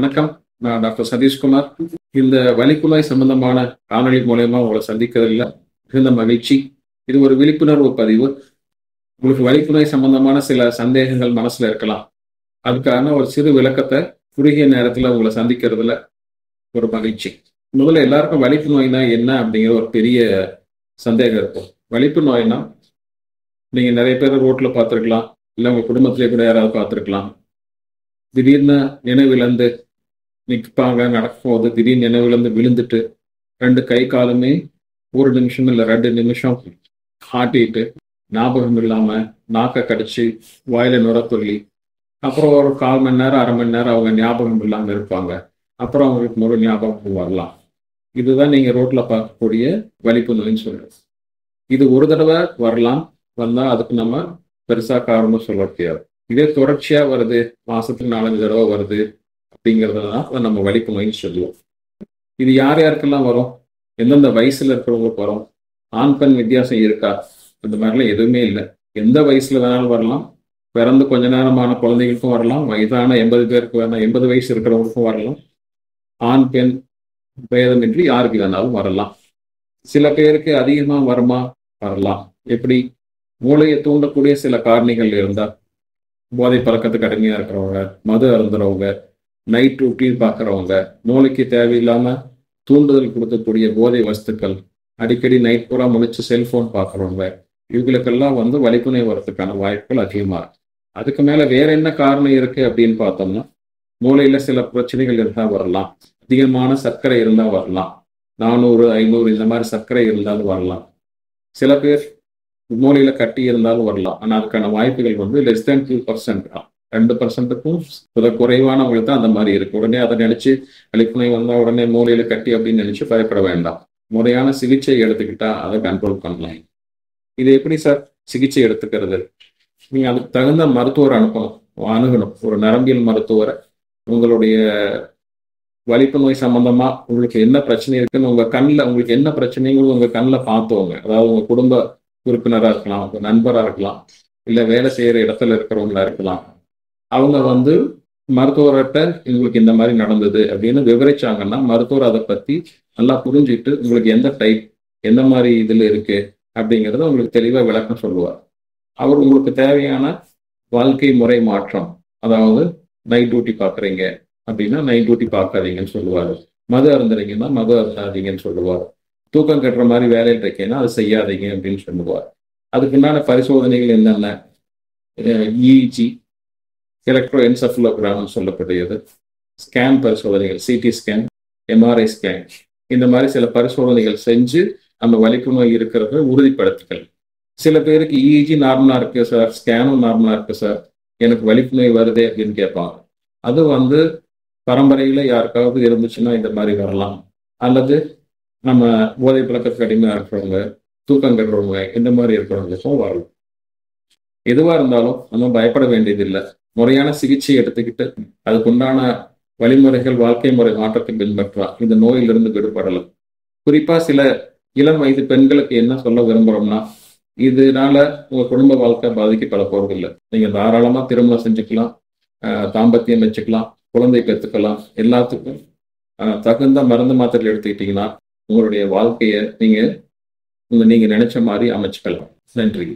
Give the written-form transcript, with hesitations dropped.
வணக்கம். நான் டாக்டர் சதீஷ்குமார். இந்த வலிக்குழாய் சம்பந்தமான காணொளி மூலயமா உங்களை சந்திக்கிறதுல மிகுந்த மகிழ்ச்சி. இது ஒரு விழிப்புணர்வு பதிவு. உங்களுக்கு வலிக்குழாய் சம்பந்தமான சில சந்தேகங்கள் மனசுல இருக்கலாம். அதுக்கான ஒரு சிறு விளக்கத்தை குறுகிய நேரத்தில் உங்களை சந்திக்கிறதுல ஒரு மகிழ்ச்சி. முதல்ல எல்லாருக்கும் வலிப்பு நோய்னா என்ன அப்படிங்கிற ஒரு பெரிய சந்தேகம் இருக்கும். வலிப்பு நோய்னா நீங்க நிறைய பேர் ரோட்ல பார்த்துருக்கலாம், இல்லை உங்க குடும்பத்திலே கூட யாராவது பார்த்துருக்கலாம். திடீர்னு நினைவிழந்து நிற்பாங்க, நடக்கும்போது திடீர்னு நினைவிழந்து விழுந்துட்டு 2 கை காலுமே 1 நிமிஷம் இல்லை 2 நிமிஷம் ஆட்டிட்டு ஞாபகம் இல்லாம நாக்கை கடிச்சு வாயில நுரத்தொல்லி, அப்புறம் ஒரு 1/4 மணி நேரம் 1/2 மணி நேரம் அவங்க ஞாபகம் இல்லாம இருப்பாங்க. அப்புறம் அவங்களுக்கு முழு ஞாபகம் வரலாம். இதுதான் நீங்க ரோட்ல பார்க்கக்கூடிய வலிப்பு நோயின்னு சொல்றது. இது ஒரு தடவை வரலாம், வந்தா அதுக்கு நம்ம பெருசா காரணம் சொல்ல முடியாது. இதே தொடர்ச்சியா வருது, மாசத்துக்கு 4-5 தடவை வருது அப்படிங்கிறதுதான் நம்ம வலிப்பு நோயின்னு சொல்லுவோம். இது யார் யாருக்கெல்லாம் வரும், எந்தெந்த வயசுல இருக்கிறவங்களுக்கு வரும், ஆண் பெண் வித்தியாசம் இருக்கா, இந்த மாதிரிலாம் எதுவுமே இல்லை. எந்த வயசுல வேணாலும் வரலாம். பிறந்து கொஞ்ச நேரமான குழந்தைகளுக்கும் வரலாம், வயதான 80 பேருக்கு வேணாம், 80 வயசு இருக்கிறவங்களுக்கும் வரலாம். ஆண் பெண் பேதமின்றி யாருக்கு வேணாலும் வரலாம். சில பேருக்கு அதிகமா வருமா, வரலாம். எப்படி, மூளையை தூண்டக்கூடிய சில காரணிகள் இருந்தா, போதை பழக்கத்துக்கு அடிமையா இருக்கிறவங்க, மது அருந்துறவங்க, நைட் ரொட்டீன் பார்க்குறவங்க, மூளைக்கு தேவையில்லாம தூண்டுதல் கொடுக்கக்கூடிய போதை வஸ்துக்கள், அடிக்கடி நைட் பூரா முழிச்சு செல்போன் பார்க்குறவங்க, இவங்களுக்கெல்லாம் வலிப்பு நோய் வரதுக்கான வாய்ப்புகள் அதிகமாக இருக்கு. அதுக்கு மேல வேற என்ன காரணம் இருக்கு அப்படின்னு பார்த்தோம்னா, மூளையில சில பிரச்சனைகள் இருந்தால் வரலாம். அதிகமான சர்க்கரை இருந்தால் வரலாம். 400 500 இந்த மாதிரி சர்க்கரை இருந்தாலும் வரலாம். சில பேர் மூளையில கட்டி இருந்தாலும் வரலாம். ஆனா அதுக்கான வாய்ப்புகள் லெஸ் தேன் 2% தான். 2%க்கும் குறைவானவங்களுக்கு தான் அந்த மாதிரி இருக்கு. உடனே அதை நினைச்சு வலிப்பு நோய் வந்தா உடனே மூளையில கட்டி அப்படின்னு நினைச்சு பயப்பட வேண்டாம். முறையான சிகிச்சை எடுத்துக்கிட்டா அதை கண்ட்ரோல் பண்ணலாம். இது எப்படி சார் சிகிச்சை எடுத்துக்கிறது? நீங்க அதுக்கு தகுந்த மருத்துவர் அணுகணும். ஒரு நரம்பியல் மருத்துவரை உங்களுடைய வலிப்பு நோய் சம்பந்தமா உங்களுக்கு என்ன பிரச்சனை இருக்குன்னு உங்க கண்ணில், உங்களுக்கு என்ன பிரச்சனைங்களும் உங்க கண்ணில் பார்த்தவங்க, அதாவது உங்க குடும்ப உறுப்பினராக இருக்கலாம், உங்க நண்பராக இருக்கலாம், இல்லை வேலை செய்யற இடத்துல இருக்கிறவங்களா இருக்கலாம். அவங்க மருத்துவர்கிட்ட உங்களுக்கு இந்த மாதிரி நடந்தது அப்படின்னு விவரிச்சாங்கன்னா, மருத்துவர் அதை பத்தி நல்லா புரிஞ்சுட்டு உங்களுக்கு எந்த டைப், எந்த மாதிரி இதுல இருக்கு அப்படிங்கிறத உங்களுக்கு தெளிவா விளக்கம் சொல்லுவார். அவர் உங்களுக்கு தேவையான வாழ்க்கை முறை மாற்றம், அதாவது நைட் டியூட்டி பார்க்குறீங்க அப்படின்னா நைட் டியூட்டி பார்க்காதீங்கன்னு சொல்லுவார். மது அருந்துறீங்கன்னா மது அருந்தாதீங்கன்னு சொல்லுவார். தூக்கம் கட்டுற மாதிரி வேலையில் இருக்கேன்னா அதை செய்யாதீங்க அப்படின்னு சொல்லுவார். அதுக்குண்டான பரிசோதனைகள் என்னென்ன, இஇஜி, எலக்ட்ரோ என்செஃபலோகிராம் சொல்லக்கூடியது, ஸ்கேன் பரிசோதனைகள், சிடி ஸ்கேன், எம்ஆர்ஐ ஸ்கேன், இந்த மாதிரி சில பரிசோதனைகள் செஞ்சு நம்ம வலிப்பு நோய் இருக்கிறத உறுதிப்படுத்திக்கல். சில பேருக்கு இஇஜி நார்மலா இருக்கு சார், ஸ்கேனும் நார்மலா இருக்கு சார், எனக்கு வலிப்பு நோய் வருதே அப்படின்னு கேட்பாங்க. அது பரம்பரையில யாருக்காவது இருந்துச்சுன்னா இந்த மாதிரி வரலாம். அல்லது நம்ம போதை பழக்கத்துக்கு அடிமையாக இருக்கிறவங்க, தூக்கம் கட்டுறவங்க, இந்த மாதிரி இருக்கிறவங்களுக்கும் வரலாம். எதுவா இருந்தாலும் நம்ம பயப்பட வேண்டியதில்லை. முறையான சிகிச்சை எடுத்துக்கிட்டு அதுக்குண்டான வழிமுறைகள், வாழ்க்கை முறை மாற்றத்தை பின்பற்றலாம். இந்த நோயிலிருந்து விடுபடலாம். குறிப்பா சில இளம் வயது பெண்களுக்கு என்ன சொல்ல விரும்புறோம்னா, இதனால உங்க குடும்ப வாழ்க்கை பாதிக்கப்பட போறதில்லை. நீங்க தாராளமா திருமணம் செஞ்சுக்கலாம், தாம்பத்தியம் வச்சுக்கலாம், குழந்தை பெற்றுக்கலாம். எல்லாத்துக்கும் தகுந்த மருந்து மாத்திரை எடுத்துக்கிட்டீங்கன்னா உங்களுடைய வாழ்க்கையை நீங்க நினைச்ச மாதிரி அமைச்சுக்கலாம். நன்றி.